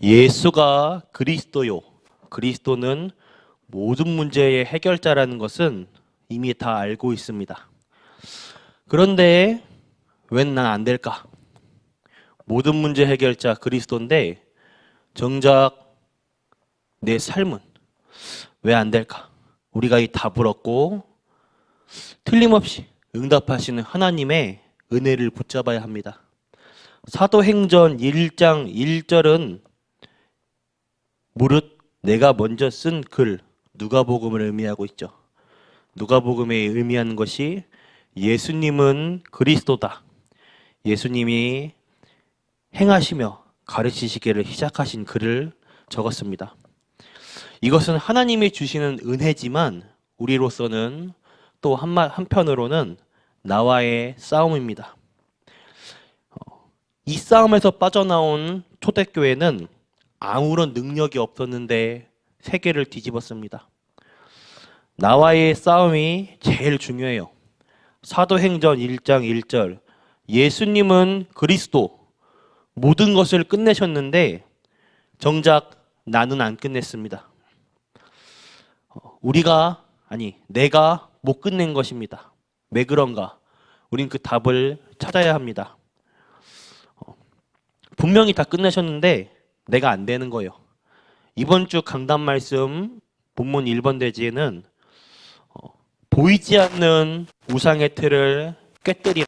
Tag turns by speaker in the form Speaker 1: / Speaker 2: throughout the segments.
Speaker 1: 예수가 그리스도요. 그리스도는 모든 문제의 해결자라는 것은 이미 다 알고 있습니다. 그런데 웬 난 안 될까? 모든 문제 해결자 그리스도인데 정작 내 삶은 왜 안 될까? 우리가 이 답을 얻고 틀림없이 응답하시는 하나님의 은혜를 붙잡아야 합니다. 사도행전 1장 1절은 무릇 내가 먼저 쓴 글 누가복음을 의미하고 있죠. 누가복음에 의미하는 것이 예수님은 그리스도다. 예수님이 행하시며 가르치시기를 시작하신 글을 적었습니다. 이것은 하나님이 주시는 은혜지만 우리로서는 또 한편으로는 나와의 싸움입니다. 이 싸움에서 빠져나온 초대교회는 아무런 능력이 없었는데 세계를 뒤집었습니다. 나와의 싸움이 제일 중요해요. 사도행전 1장 1절 예수님은 그리스도 모든 것을 끝내셨는데 정작 나는 안 끝냈습니다. 내가 못 끝낸 것입니다. 왜 그런가? 우린 그 답을 찾아야 합니다. 분명히 다 끝내셨는데 내가 안 되는 거예요. 이번 주 강단 말씀 본문 1번 대지에는 보이지 않는 우상의 틀을 깨뜨리라.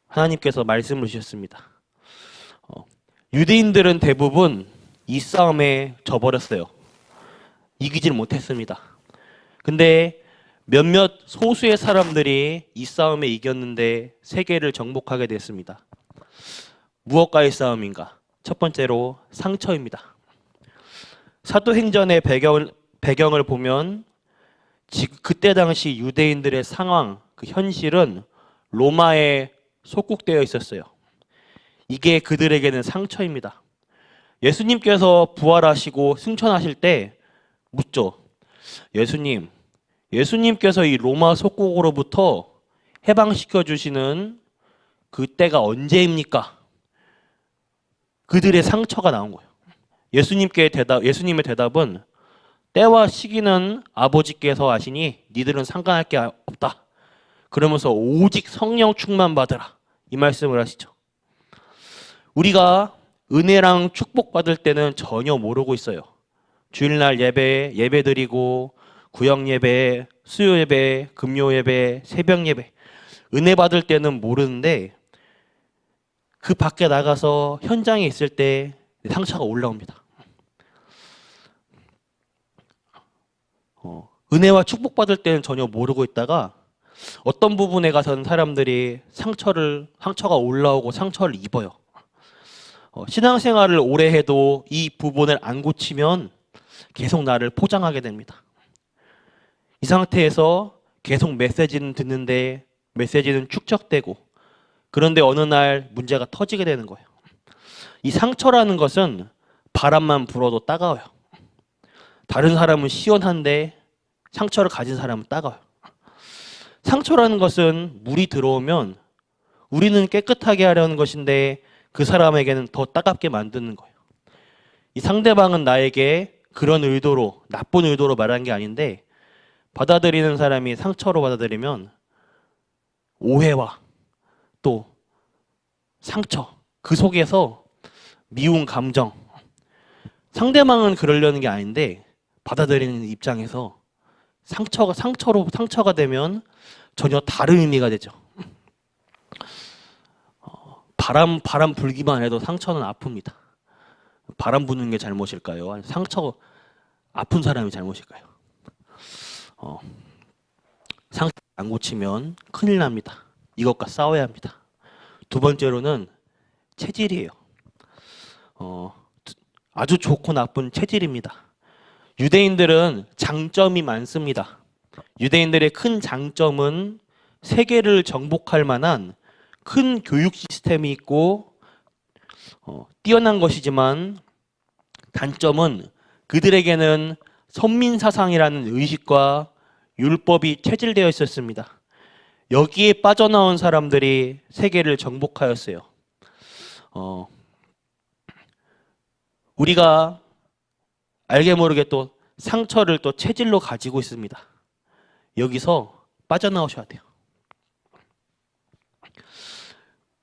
Speaker 1: 하나님께서 말씀을 주셨습니다. 유대인들은 대부분 이 싸움에 져버렸어요. 이기질 못했습니다. 근데 몇몇 소수의 사람들이 이 싸움에 이겼는데 세계를 정복하게 됐습니다. 무엇과의 싸움인가? 첫 번째로 상처입니다. 사도행전의 배경을 보면 그때 당시 유대인들의 상황, 그 현실은 로마에 속국되어 있었어요. 이게 그들에게는 상처입니다. 예수님께서 부활하시고 승천하실 때 묻죠. 예수님께서 이 로마 속국으로부터 해방시켜 주시는 그때가 언제입니까? 그들의 상처가 나온 거예요. 예수님의 대답은 때와 시기는 아버지께서 아시니 니들은 상관할 게 없다. 그러면서 오직 성령 충만 받으라. 이 말씀을 하시죠. 우리가 은혜랑 축복 받을 때는 전혀 모르고 있어요. 주일날 예배 드리고 구역 예배, 수요 예배, 금요 예배, 새벽 예배 은혜 받을 때는 모르는데 그 밖에 나가서 현장에 있을 때 상처가 올라옵니다. 은혜와 축복받을 때는 전혀 모르고 있다가 어떤 부분에 가서는 사람들이 상처가 올라오고 상처를 입어요. 신앙생활을 오래 해도 이 부분을 안 고치면 계속 나를 포장하게 됩니다. 이 상태에서 계속 메시지는 듣는데 메시지는 축적되고 그런데 어느 날 문제가 터지게 되는 거예요. 이 상처라는 것은 바람만 불어도 따가워요. 다른 사람은 시원한데 상처를 가진 사람은 따가워요. 상처라는 것은 물이 들어오면 우리는 깨끗하게 하려는 것인데 그 사람에게는 더 따갑게 만드는 거예요. 이 상대방은 나에게 그런 의도로, 나쁜 의도로 말한 게 아닌데 받아들이는 사람이 상처로 받아들이면 오해와 또 상처, 그 속에서 미운 감정, 상대방은 그러려는 게 아닌데 받아들이는 입장에서 상처가 되면 전혀 다른 의미가 되죠. 바람 불기만 해도 상처는 아픕니다. 바람 부는 게 잘못일까요? 아니 아픈 사람이 잘못일까요? 상처 안 고치면 큰일 납니다. 이것과 싸워야 합니다. 두 번째로는 체질이에요. 아주 좋고 나쁜 체질입니다. 유대인들은 장점이 많습니다. 유대인들의 큰 장점은 세계를 정복할 만한 큰 교육 시스템이 있고 뛰어난 것이지만 단점은 그들에게는 선민사상이라는 의식과 율법이 체질되어 있었습니다. 여기에 빠져나온 사람들이 세계를 정복하였어요. 우리가 알게 모르게 또 상처를 또 체질로 가지고 있습니다. 여기서 빠져나오셔야 돼요.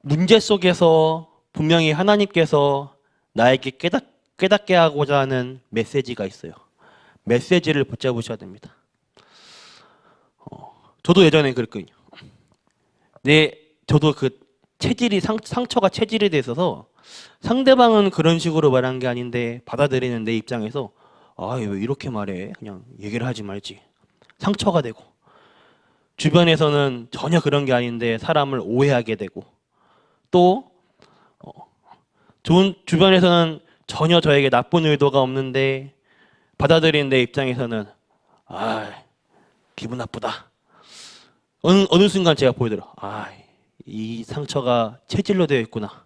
Speaker 1: 문제 속에서 분명히 하나님께서 나에게 깨닫게 하고자 하는 메시지가 있어요. 메시지를 붙잡으셔야 됩니다. 저도 예전에 그랬거든요. 저도 그 체질이 상처가 체질이 돼 있어서 상대방은 그런 식으로 말한 게 아닌데 받아들이는 내 입장에서 왜 이렇게 말해? 그냥 얘기를 하지 말지. 상처가 되고 주변에서는 전혀 그런 게 아닌데 사람을 오해하게 되고 또 주변에서는 전혀 저에게 나쁜 의도가 없는데 받아들이는 내 입장에서는 기분 나쁘다. 어느 순간 제가 보이더라. 이 상처가 체질로 되어 있구나.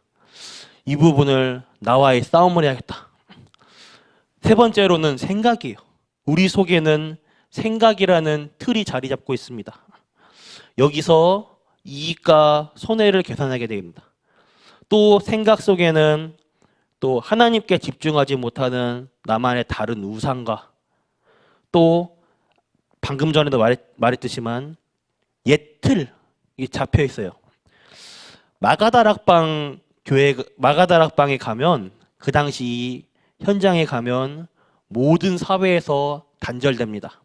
Speaker 1: 이 부분을 나와의 싸움을 해야겠다. 세 번째로는 생각이에요. 우리 속에는 생각이라는 틀이 자리 잡고 있습니다. 여기서 이익과 손해를 계산하게 됩니다. 또 생각 속에는 또 하나님께 집중하지 못하는 나만의 다른 우상과 또 방금 전에도 말했듯이만 옛 틀이 잡혀 있어요. 마가다락방에 가면 그 당시 현장에 가면 모든 사회에서 단절됩니다.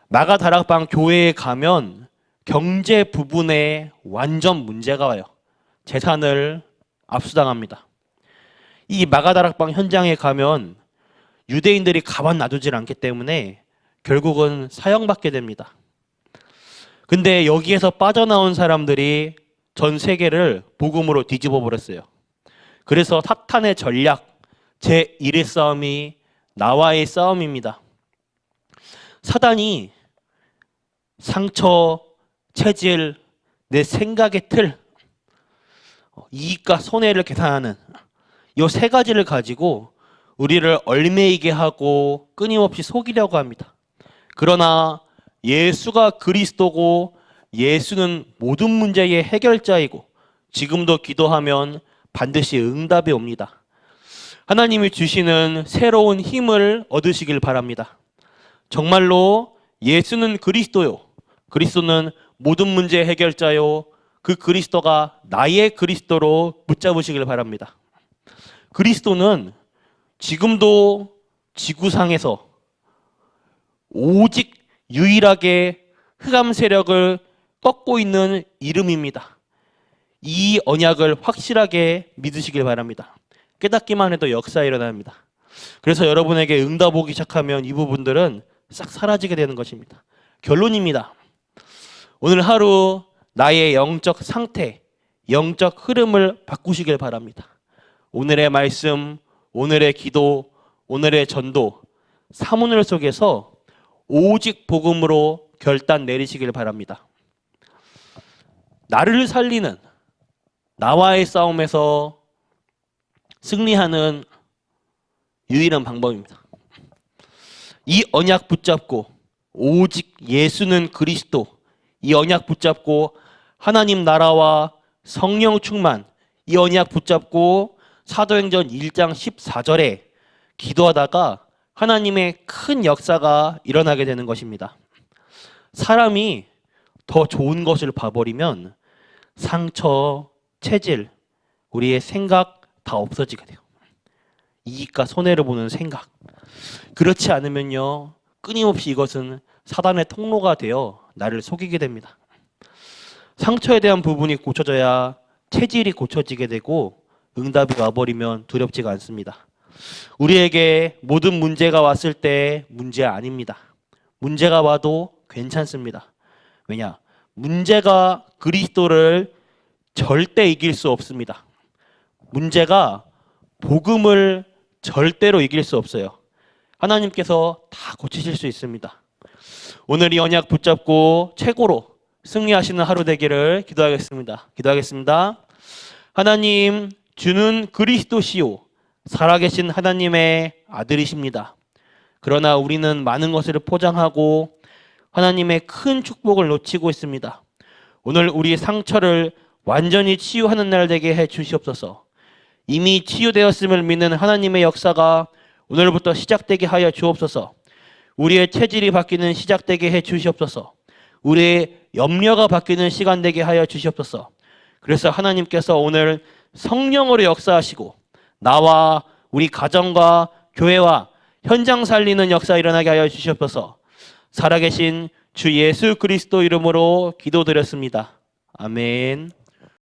Speaker 1: 마가다락방 교회에 가면 경제 부분에 완전 문제가 와요. 재산을 압수당합니다. 이 마가다락방 현장에 가면 유대인들이 가만 놔두질 않기 때문에 결국은 사형받게 됩니다. 근데 여기에서 빠져나온 사람들이 전 세계를 복음으로 뒤집어 버렸어요. 그래서 사탄의 전략, 제1의 싸움이 나와의 싸움입니다. 사단이 상처, 체질, 내 생각의 틀, 이익과 손해를 계산하는 이 세 가지를 가지고 우리를 얽매이게 하고 끊임없이 속이려고 합니다. 그러나 예수가 그리스도고 예수는 모든 문제의 해결자이고 지금도 기도하면 반드시 응답이 옵니다. 하나님이 주시는 새로운 힘을 얻으시길 바랍니다. 정말로 예수는 그리스도요. 그리스도는 모든 문제의 해결자요. 그 그리스도가 나의 그리스도로 붙잡으시길 바랍니다. 그리스도는 지금도 지구상에서 오직 유일하게 흑암 세력을 꺾고 있는 이름입니다. 이 언약을 확실하게 믿으시길 바랍니다. 깨닫기만 해도 역사가 일어납니다. 그래서 여러분에게 응답 오기 시작하면 이 부분들은 싹 사라지게 되는 것입니다. 결론입니다. 오늘 하루 나의 영적 상태, 영적 흐름을 바꾸시길 바랍니다. 오늘의 말씀, 오늘의 기도, 오늘의 전도, 사문을 속에서 오직 복음으로 결단 내리시길 바랍니다. 나를 살리는 나와의 싸움에서 승리하는 유일한 방법입니다. 이 언약 붙잡고 오직 예수는 그리스도, 이 언약 붙잡고 하나님 나라와 성령 충만, 이 언약 붙잡고 사도행전 1장 14절에 기도하다가 하나님의 큰 역사가 일어나게 되는 것입니다. 사람이 더 좋은 것을 봐버리면 상처, 체질, 우리의 생각 다 없어지게 돼요. 이익과 손해를 보는 생각. 그렇지 않으면요, 끊임없이 이것은 사단의 통로가 되어 나를 속이게 됩니다. 상처에 대한 부분이 고쳐져야 체질이 고쳐지게 되고 응답이 와버리면 두렵지가 않습니다. 우리에게 모든 문제가 왔을 때 문제 아닙니다. 문제가 와도 괜찮습니다. 왜냐? 문제가 그리스도를 절대 이길 수 없습니다. 문제가 복음을 절대로 이길 수 없어요. 하나님께서 다 고치실 수 있습니다. 오늘 이 언약 붙잡고 최고로 승리하시는 하루 되기를 기도하겠습니다. 하나님, 주는 그리스도시요 살아계신 하나님의 아들이십니다. 그러나 우리는 많은 것을 포장하고 하나님의 큰 축복을 놓치고 있습니다. 오늘 우리의 상처를 완전히 치유하는 날 되게 해 주시옵소서. 이미 치유되었음을 믿는 하나님의 역사가 오늘부터 시작되게 하여 주옵소서. 우리의 체질이 바뀌는 시작되게 해 주시옵소서. 우리의 염려가 바뀌는 시간 되게 하여 주시옵소서. 그래서 하나님께서 오늘 성령으로 역사하시고 나와 우리 가정과 교회와 현장 살리는 역사 일어나게 하여 주시옵소서. 살아계신 주 예수 그리스도 이름으로 기도드렸습니다. 아멘.